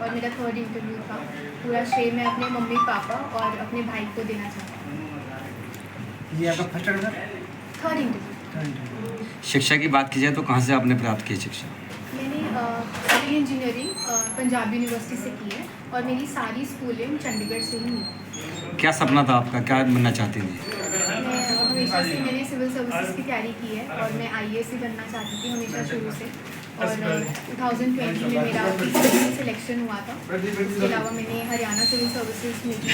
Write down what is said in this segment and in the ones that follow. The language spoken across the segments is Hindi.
और मेरा थर्ड इंटरव्यू था। पूरा श्रेय मैं अपने मम्मी पापा और अपने भाई को देना चाहती हूँ। ये आपका फर्स्ट ऑर्डर? Third interview. शिक्षा की बात की जाए तो कहाँ से आपने प्राप्त की शिक्षा? मैंने सिविल इंजीनियरिंग पंजाब यूनिवर्सिटी से की है और मेरी सारी स्कूलिंग चंडीगढ़ से ही हुई। क्या सपना था आपका, क्या बनना चाहती थी? मैं हमेशा से मैंने सिविल सर्विसेज की तैयारी की है और मैं IAS ही बनना चाहती थी हमेशा शुरू से। और 2020 में मेरा PCB में सिलेक्शन हुआ था। उसके अलावा मैंने हरियाणा सिविल सर्विसेज में भी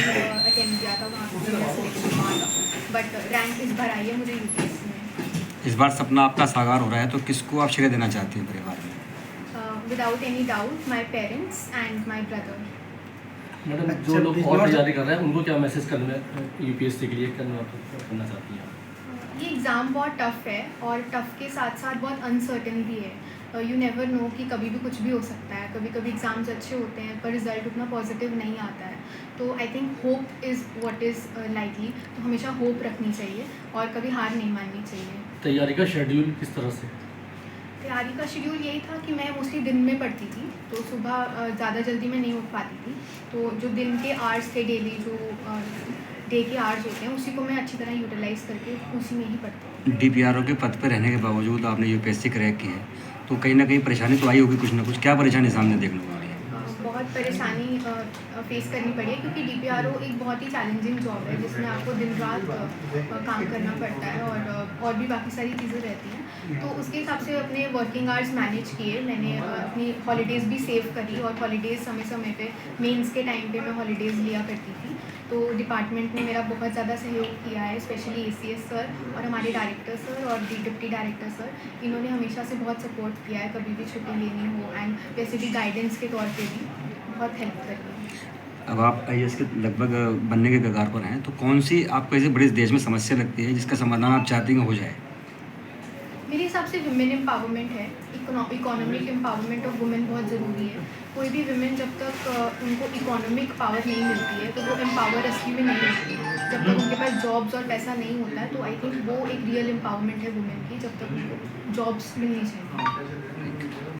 अटेंड किया था, वहाँ पर मेरा सिलेक्शन हुआ था। बट रैंक इस बार आई है मुझे UPSC में। इस बार सपना आपका साकार हो रहा है तो किसको आप श्रेय देना चाहती हैं परिवार में? Without any doubt my parents and my brother. Madam, जो लोग और तैयारी कर रहे हैं उनको क्या मैसेज करना है UPSC के लिए करना चाहती हैं? ये एग्ज़ाम बहुत टफ़ है और टफ़ के साथ साथ बहुत अनसर्टेन भी है। यू नेवर नो कि कभी भी कुछ भी हो सकता है। कभी कभी एग्ज़ाम्स अच्छे होते हैं पर रिज़ल्ट उतना पॉजिटिव नहीं आता है। तो I think hope is what is likely. तो हमेशा होप रखनी चाहिए और कभी हार नहीं माननी चाहिए। तैयारी का शेड्यूल किस तरह से? तैयारी का शेड्यूल यही था कि मैं मोस्टली दिन में पढ़ती थी, तो सुबह ज़्यादा जल्दी मैं नहीं उठ पाती थी। तो जो दिन के आवर्स थे, डेली जो डे के आवर्स होते हैं, उसी को मैं अच्छी तरह यूटिलाइज़ करके उसी में ही पढ़ती हूँ। DPRO के पद पर रहने के बावजूद आपने UPSC क्रैक की है, तो कहीं ना कहीं परेशानी तो आई होगी कुछ ना कुछ। क्या परेशानी सामने देखने को मिली है? बहुत परेशानी फेस करनी पड़ी है क्योंकि DPRO एक बहुत ही चैलेंजिंग जॉब है जिसमें आपको दिन रात काम करना पड़ता है और भी बाकी सारी चीज़ें रहती हैं। तो उसके हिसाब से अपने वर्किंग आवर्स मैनेज किए। मैंने अपनी हॉलीडेज़ भी सेव करी और हॉलीडेज़ समय समय पे मेंस के टाइम पे मैं हॉलीडेज़ लिया करती थी। तो डिपार्टमेंट ने मेरा बहुत ज़्यादा सहयोग किया है, स्पेशली ACS सर और हमारे डायरेक्टर सर और डिप्टी डायरेक्टर सर। इन्होंने हमेशा से बहुत सपोर्ट किया है, कभी भी छुट्टी लेनी हो एंड वैसे भी गाइडेंस के तौर पे भी बहुत हेल्प करी है। अब आप IAS के लगभग बनने के कगार पर हैं, तो कौन सी आपको ऐसे बड़े देश में समस्या लगती है जिसका समाधान आप चाहते हैं हो जाए? मेरे हिसाब से वुमेन एम्पावरमेंट है। इकोनॉमिक एम्पावरमेंट ऑफ वुमेन बहुत ज़रूरी है। कोई भी वुमेन जब तक उनको इकोनॉमिक पावर नहीं मिलती है तो वो एम्पावर असली में नहीं होती है। जब तक उनके पास जॉब्स और पैसा नहीं होता है, तो आई थिंक वो एक रियल एम्पावरमेंट है वुमेन की, जब तक उनको जॉब्स मिलनी चाहिए।